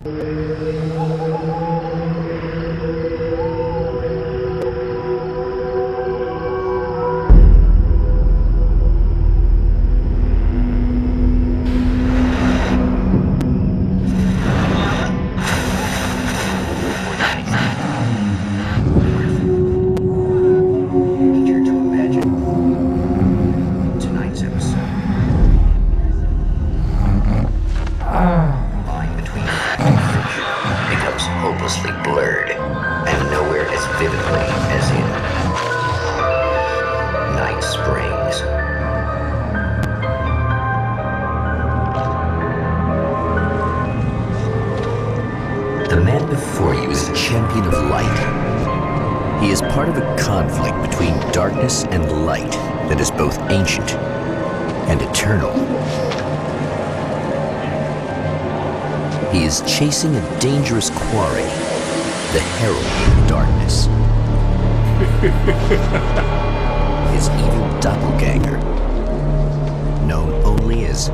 The man before you is a champion of light. He is part of a conflict between darkness and light that is both ancient and eternal. He is chasing a dangerous quarry, the herald of darkness. His evil doppelganger, known only as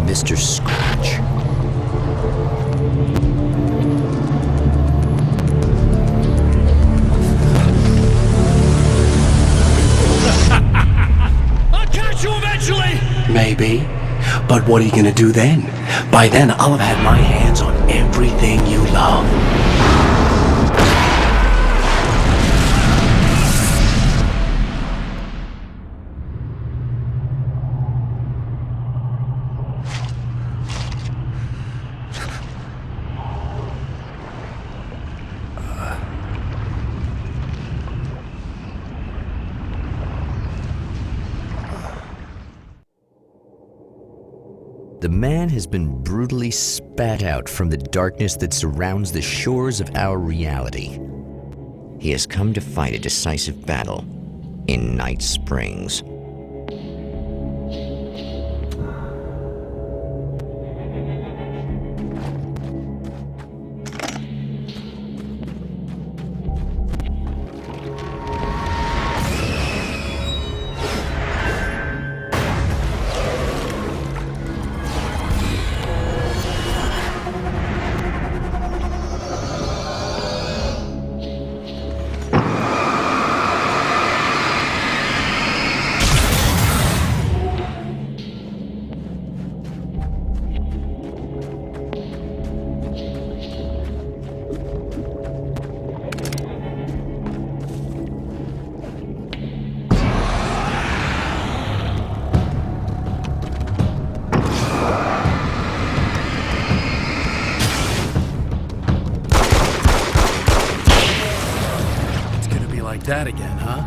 Mr. Scratch. I'll catch you eventually! Maybe. But what are you gonna do then? By then, I'll have had my hands on everything you love. The man has been brutally spat out from the darkness that surrounds the shores of our reality. He has come to fight a decisive battle in Night Springs. That again, huh?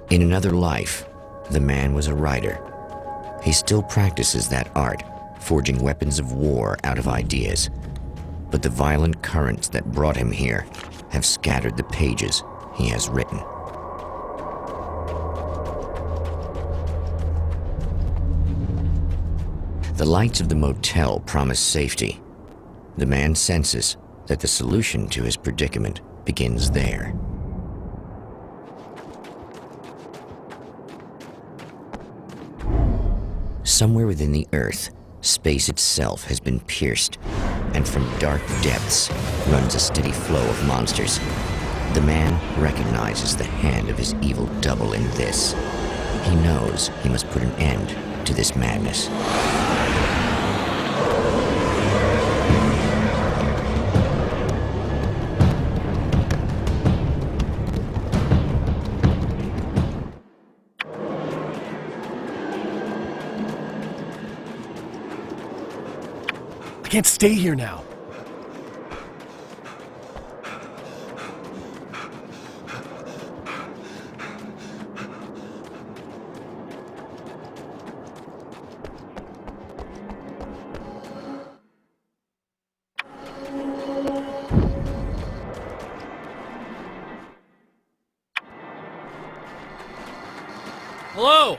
In another life, the man was a writer. He still practices that art, forging weapons of war out of ideas. But the violent currents that brought him here have scattered the pages he has written. The lights of the motel promise safety. The man senses that the solution to his predicament begins there. Somewhere within the earth, space itself has been pierced, and from dark depths runs a steady flow of monsters. The man recognizes the hand of his evil double in this. He knows he must put an end to this madness. I can't stay here now. Hello?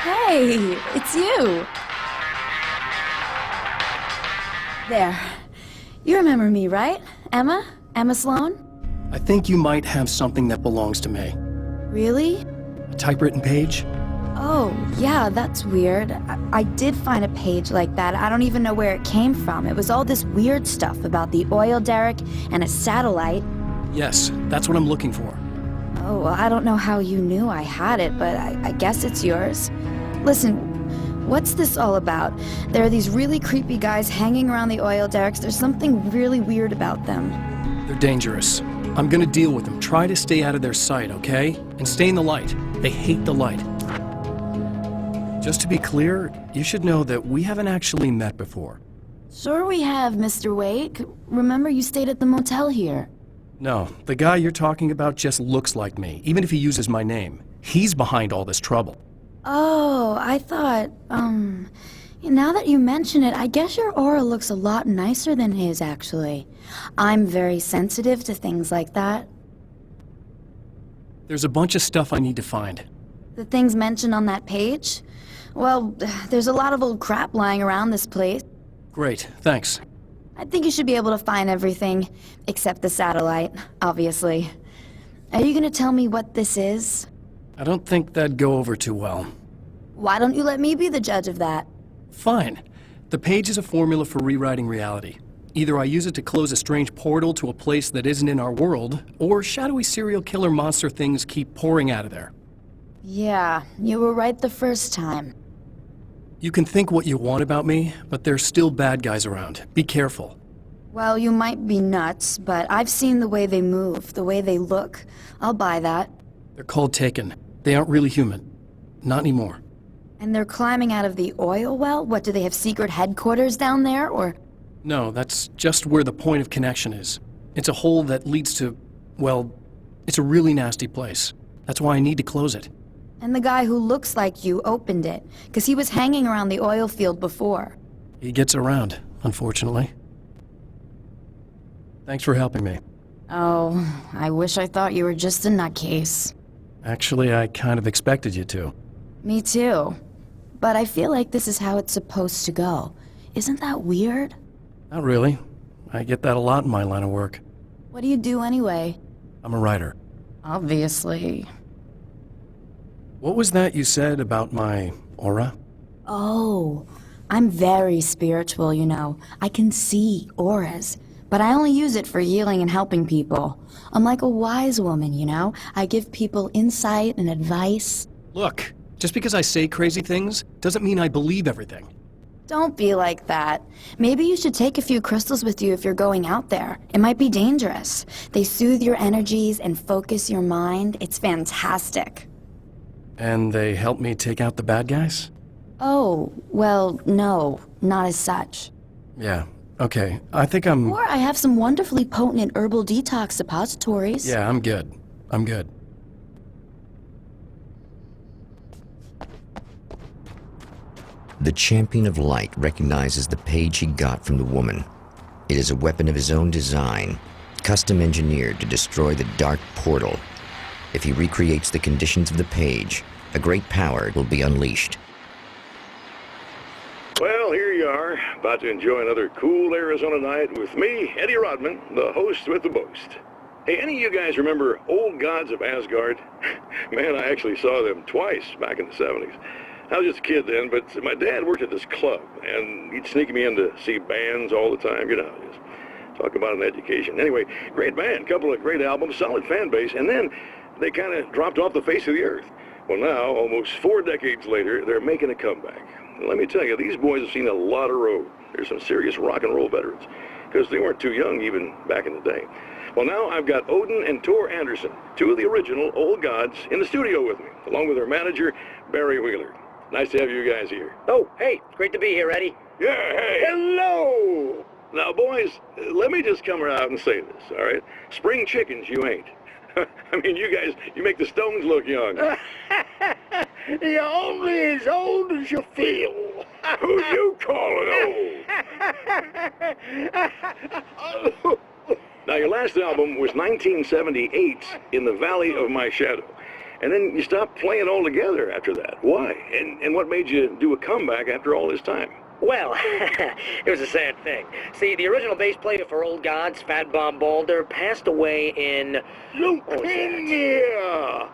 Hey, it's you. There. You remember me, right? Emma? Emma Sloan? I think you might have something that belongs to me. Really? A typewritten page? Oh, yeah, that's weird. I did find a page like that. I don't even know where it came from. It was all this weird stuff about the oil derrick and a satellite. Yes, that's what I'm looking for. Oh, well, I don't know how you knew I had it, but I guess it's yours. Listen, what's this all about? There are these really creepy guys hanging around the oil derricks. There's something really weird about them. They're dangerous. I'm gonna deal with them. Try to stay out of their sight, okay? And stay in the light. They hate the light. Just to be clear, you should know that we haven't actually met before. Sure we have, Mr. Wake. Remember you stayed at the motel here. No, the guy you're talking about just looks like me, even if he uses my name. He's behind all this trouble. Oh, I thought, now that you mention it, I guess your aura looks a lot nicer than his, actually. I'm very sensitive to things like that. There's a bunch of stuff I need to find. The things mentioned on that page? Well, there's a lot of old crap lying around this place. Great, thanks. I think you should be able to find everything, except the satellite, obviously. Are you gonna tell me what this is? I don't think that'd go over too well. Why don't you let me be the judge of that? Fine. The page is a formula for rewriting reality. Either I use it to close a strange portal to a place that isn't in our world, or shadowy serial killer monster things keep pouring out of there. Yeah, you were right the first time. You can think what you want about me, but there's still bad guys around. Be careful. Well, you might be nuts, but I've seen the way they move, the way they look. I'll buy that. They're called Taken. They aren't really human. Not anymore. And they're climbing out of the oil well? What, do they have secret headquarters down there, or...? No, that's just where the point of connection is. It's a hole that leads to, well, it's a really nasty place. That's why I need to close it. And the guy who looks like you opened it, because he was hanging around the oil field before. He gets around, unfortunately. Thanks for helping me. Oh, I wish I thought you were just a nutcase. Actually, I kind of expected you to. Me too. But I feel like this is how it's supposed to go. Isn't that weird? Not really. I get that a lot in my line of work. What do you do anyway? I'm a writer. Obviously. What was that you said about my aura? Oh, I'm very spiritual, you know. I can see auras, but I only use it for healing and helping people. I'm like a wise woman, you know? I give people insight and advice. Look, just because I say crazy things doesn't mean I believe everything. Don't be like that. Maybe you should take a few crystals with you if you're going out there. It might be dangerous. They soothe your energies and focus your mind. It's fantastic. And they help me take out the bad guys? Oh, well, no, not as such. Yeah, okay. I think I'm... Or I have some wonderfully potent herbal detox suppositories. Yeah, I'm good. I'm good. The Champion of Light recognizes the page he got from the woman. It is a weapon of his own design, custom engineered to destroy the dark portal. If he recreates the conditions of the page, a great power will be unleashed. Well, here you are, about to enjoy another cool Arizona night with me, Eddie Rodman, the host with the boast. Hey, any of you guys remember Old Gods of Asgard? Man, I actually saw them twice back in the 70s. I was just a kid then, but my dad worked at this club, and he'd sneak me in to see bands all the time, you know, just talk about an education. Anyway, great band, couple of great albums, solid fan base, and then they kind of dropped off the face of the earth. Well, now, almost 4 decades later, they're making a comeback. And let me tell you, these boys have seen a lot of road. They're some serious rock and roll veterans, because they weren't too young even back in the day. Well, now I've got Odin and Tor Anderson, 2 of the original Old Gods, in the studio with me, along with their manager, Barry Wheeler. Nice to have you guys here. Oh, hey, it's great to be here, Eddie. Yeah, hey. Hello! Now, boys, let me just come out and say this, all right? Spring chickens, you ain't. I mean, you guys, you make the Stones look young. You're only as old as you feel. Who you calling old? Now, your last album was 1978's In the Valley of My Shadow. And then you stopped playing altogether after that. Why? And what made you do a comeback after all this time? Well, it was a sad thing. See, the original bass player for Old Gods, Fat Bob Balder, passed away in... Leukemia!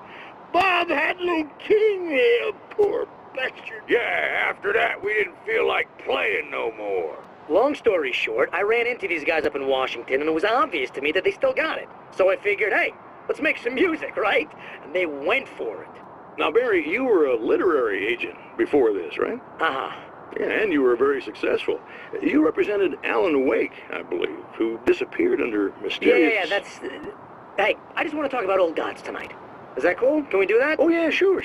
Bob had leukemia, poor bastard. Yeah, after that, we didn't feel like playing no more. Long story short, I ran into these guys up in Washington, and it was obvious to me that they still got it. So I figured, hey, let's make some music, right? And they went for it. Now, Barry, you were a literary agent before this, right? Uh-huh. Yeah, and you were very successful. You represented Alan Wake, I believe, who disappeared under mysterious... Yeah, that's... Hey, I just want to talk about Old Gods tonight. Is that cool? Can we do that? Oh, yeah, sure.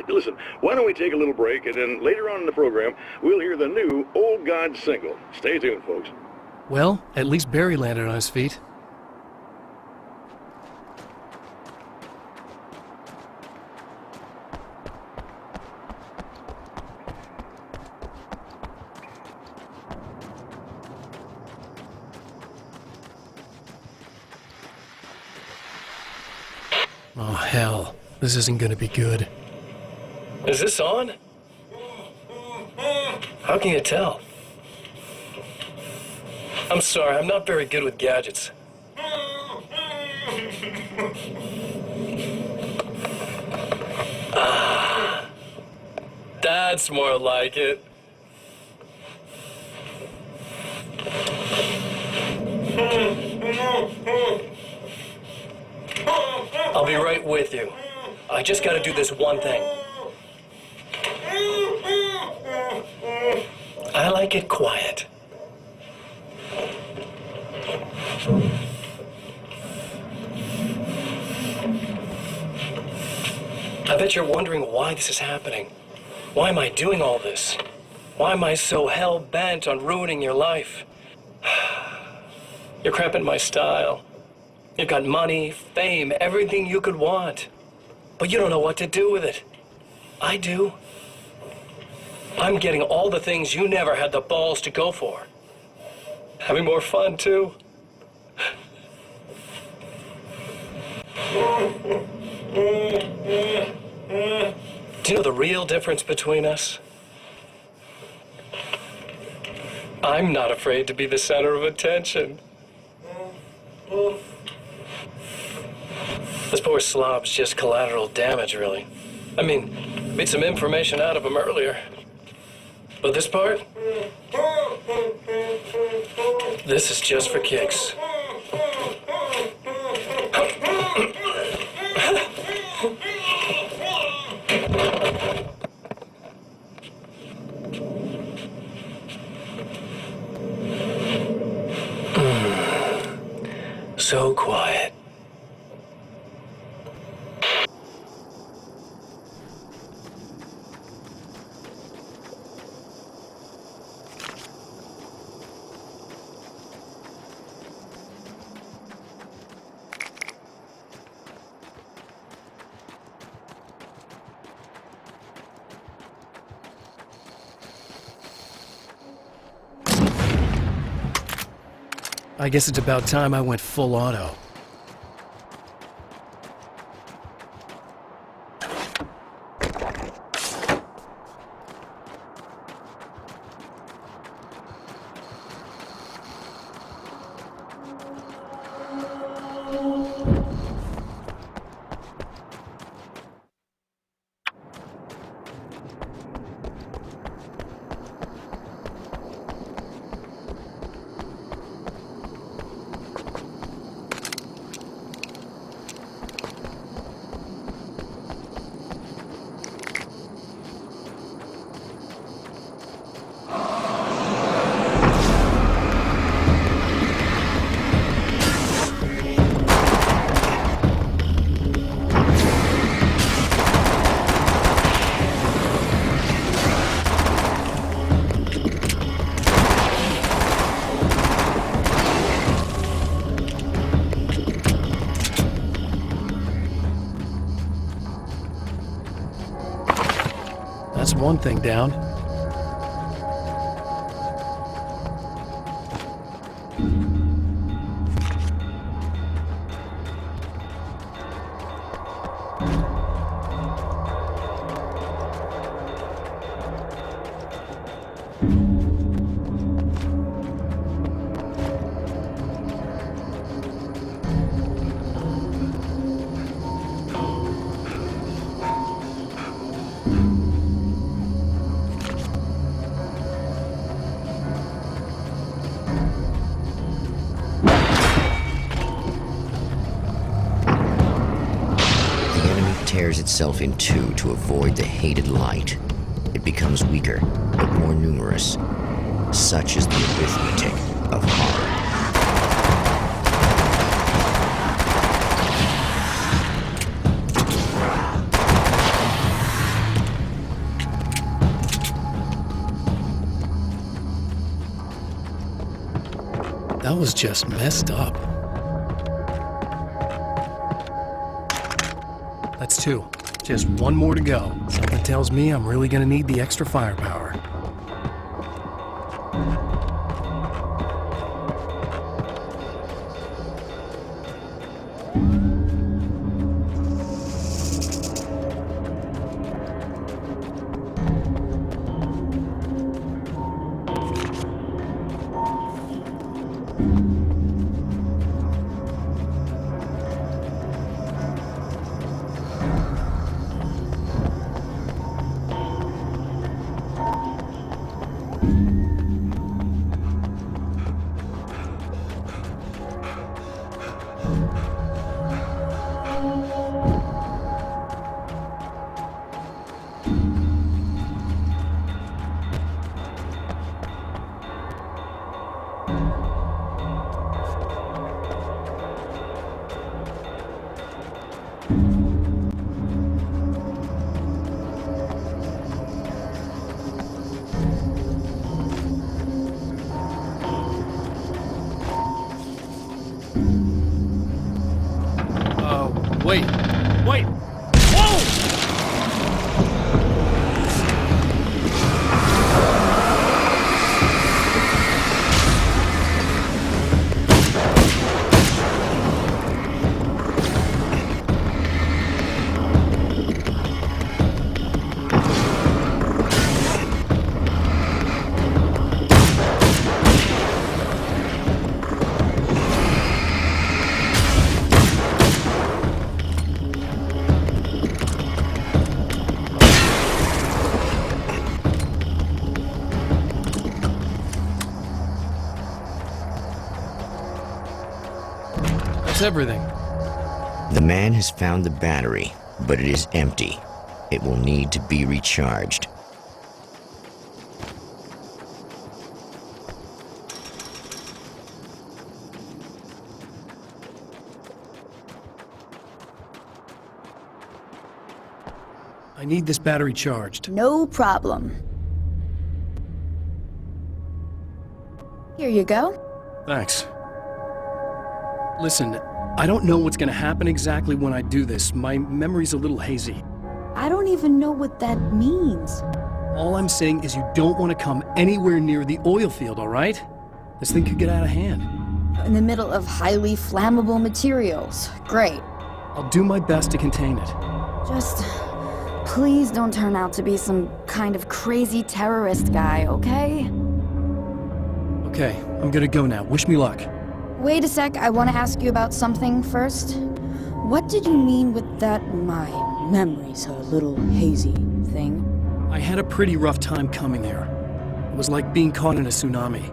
Listen, why don't we take a little break, and then later on in the program, we'll hear the new Old Gods single. Stay tuned, folks. Well, at least Barry landed on his feet. Oh, hell. This isn't gonna be good. Is this on? How can you tell? I'm sorry, I'm not very good with gadgets. Ah, that's more like it. I'll be right with you. I just gotta do this one thing. I like it quiet. I bet you're wondering why this is happening. Why am I doing all this? Why am I so hell-bent on ruining your life? You're cramping my style. You've got money, fame, everything you could want. But you don't know what to do with it. I do. I'm getting all the things you never had the balls to go for. Having more fun, too. Do you know the real difference between us? I'm not afraid to be the center of attention. This poor slob's just collateral damage, really. I mean, beat some information out of him earlier. But this part? This is just for kicks. So quiet. I guess it's about time I went full auto. That's one thing down. tears itself in two to avoid the hated light. It becomes weaker, but more numerous. Such is the arithmetic of horror. That was just messed up. That's two. Just one more to go. Something tells me I'm really gonna need the extra firepower. Wait! Wait! Whoa! That's everything. The man has found the battery, but it is empty. It will need to be recharged. I need this battery charged. No problem. Here you go. Thanks. Listen, I don't know what's gonna happen exactly when I do this. My memory's a little hazy. I don't even know what that means. All I'm saying is you don't want to come anywhere near the oil field, all right? This thing could get out of hand. In the middle of highly flammable materials. Great. I'll do my best to contain it. Just please don't turn out to be some kind of crazy terrorist guy, okay? Okay, I'm gonna go now. Wish me luck. Wait a sec, I want to ask you about something first. What did you mean with that my memory's a little hazy thing? I had a pretty rough time coming here. It was like being caught in a tsunami.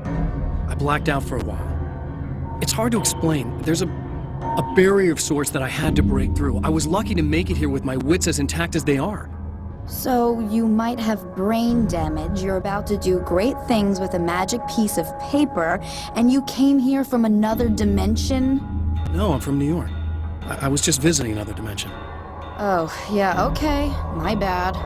I blacked out for a while. It's hard to explain. There's a barrier of sorts that I had to break through. I was lucky to make it here with my wits as intact as they are. So you might have brain damage, you're about to do great things with a magic piece of paper, and you came here from another dimension? No, I'm from New York. I was just visiting another dimension. Oh, yeah, okay. My bad.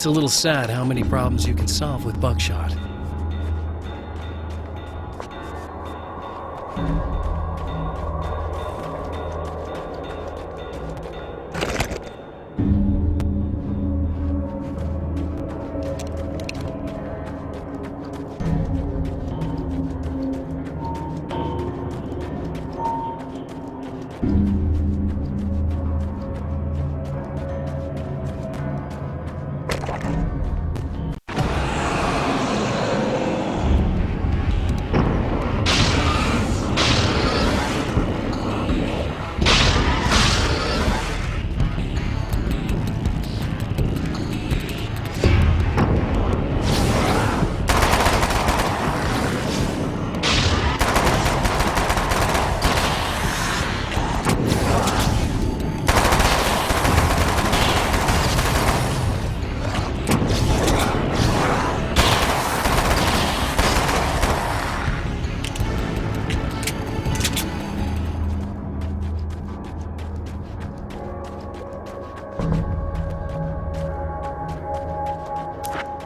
It's a little sad how many problems you can solve with buckshot.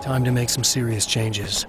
Time to make some serious changes.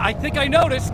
I think I noticed.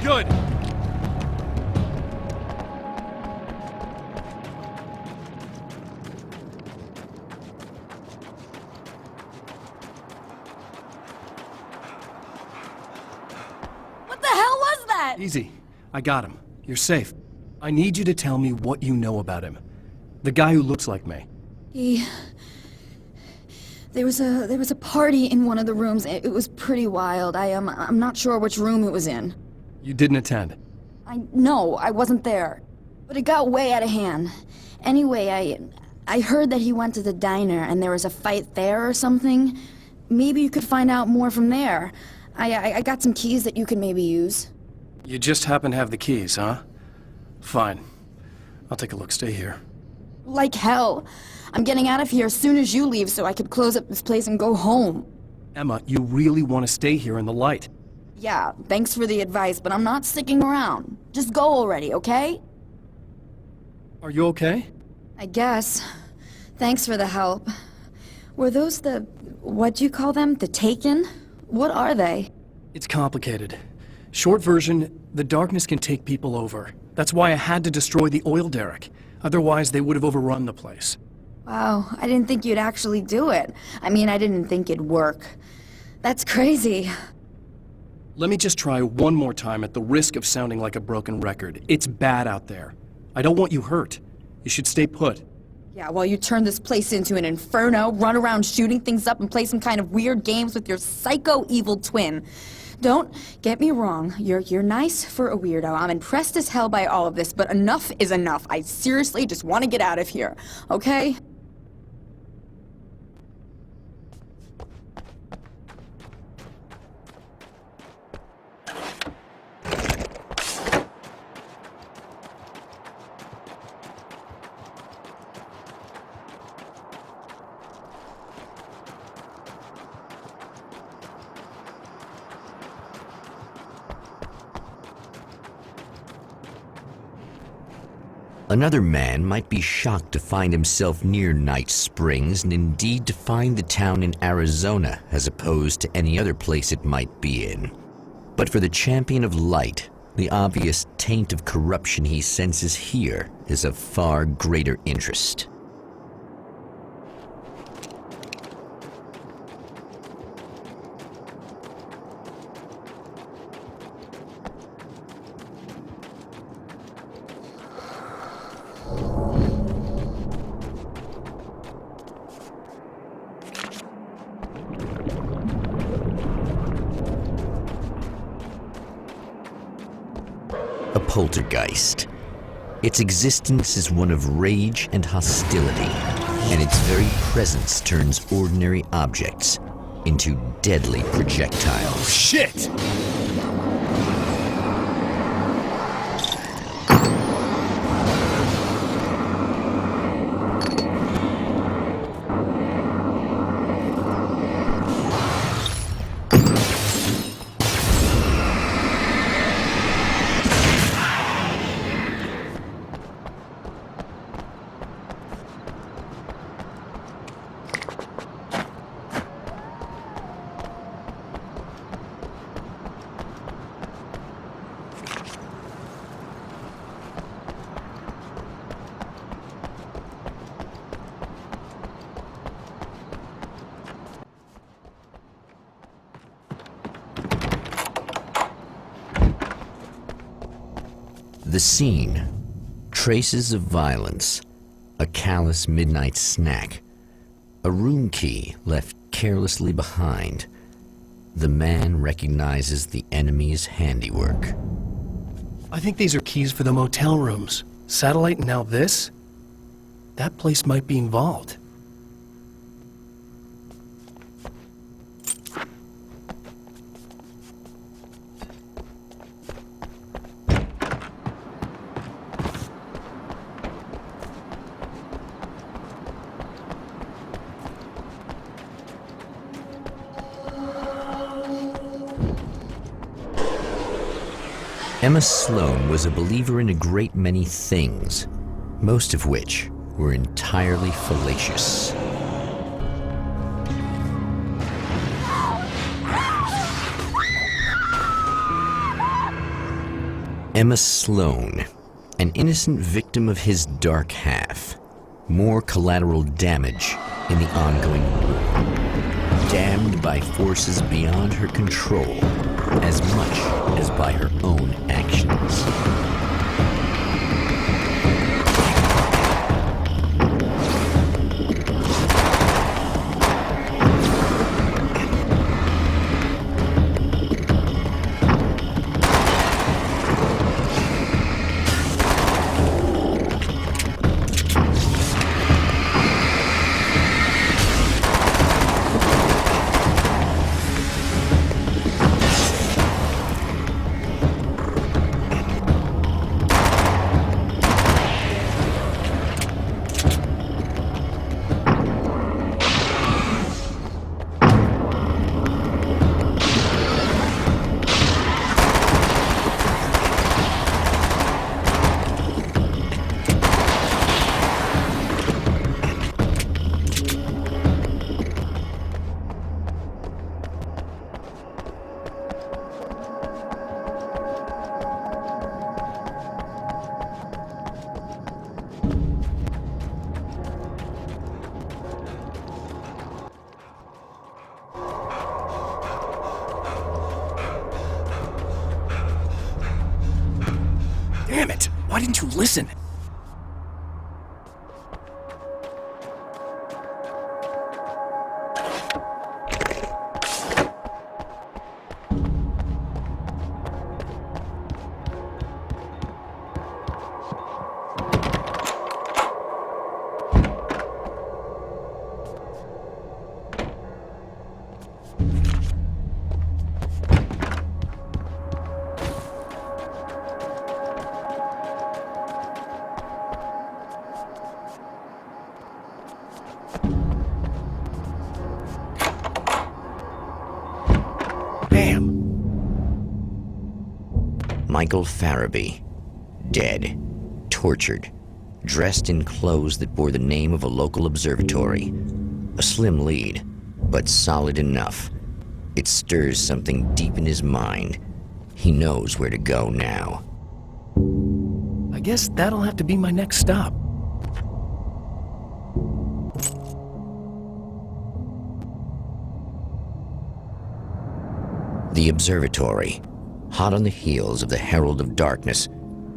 Good. What the hell was that? Easy. I got him. You're safe. I need you to tell me what you know about him. The guy who looks like me. There was a party in one of the rooms. It was pretty wild. I'm not sure which room it was in. You didn't attend. No, I wasn't there. But it got way out of hand. Anyway, I heard that he went to the diner and there was a fight there or something. Maybe you could find out more from there. I got some keys that you could maybe use. You just happen to have the keys, huh? Fine. I'll take a look. Stay here. Like hell. I'm getting out of here as soon as you leave so I could close up this place and go home. Emma, you really want to stay here in the light? Yeah, thanks for the advice, but I'm not sticking around. Just go already, okay? Are you okay? I guess. Thanks for the help. Were those what'd you call them? The Taken? What are they? It's complicated. Short version, the darkness can take people over. That's why I had to destroy the oil derrick. Otherwise, they would have overrun the place. Wow, I didn't think you'd actually do it. I mean, I didn't think it'd work. That's crazy. Let me just try one more time at the risk of sounding like a broken record. It's bad out there. I don't want you hurt. You should stay put. Yeah, while you turn this place into an inferno, run around shooting things up and play some kind of weird games with your psycho evil twin. Don't get me wrong, you're nice for a weirdo. I'm impressed as hell by all of this, but enough is enough. I seriously just want to get out of here, okay? Another man might be shocked to find himself near Night Springs, and indeed to find the town in Arizona as opposed to any other place it might be in. But for the champion of light, the obvious taint of corruption he senses here is of far greater interest. A poltergeist. Its existence is one of rage and hostility, and its very presence turns ordinary objects into deadly projectiles. Shit! The scene. Traces of violence. A callous midnight snack. A room key left carelessly behind. The man recognizes the enemy's handiwork. I think these are keys for the motel rooms. Satellite and now this? That place might be involved. Emma Sloan was a believer in a great many things, most of which were entirely fallacious. Emma Sloan, an innocent victim of his dark half. More collateral damage in the ongoing war. Damned by forces beyond her control, as much as by her own actions. Why didn't you listen? Michael Farabee, dead, tortured, dressed in clothes that bore the name of a local observatory. A slim lead, but solid enough. It stirs something deep in his mind. He knows where to go now. I guess that'll have to be my next stop. The observatory. Hot on the heels of the Herald of Darkness,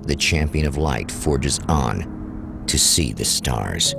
the champion of light forges on to see the stars.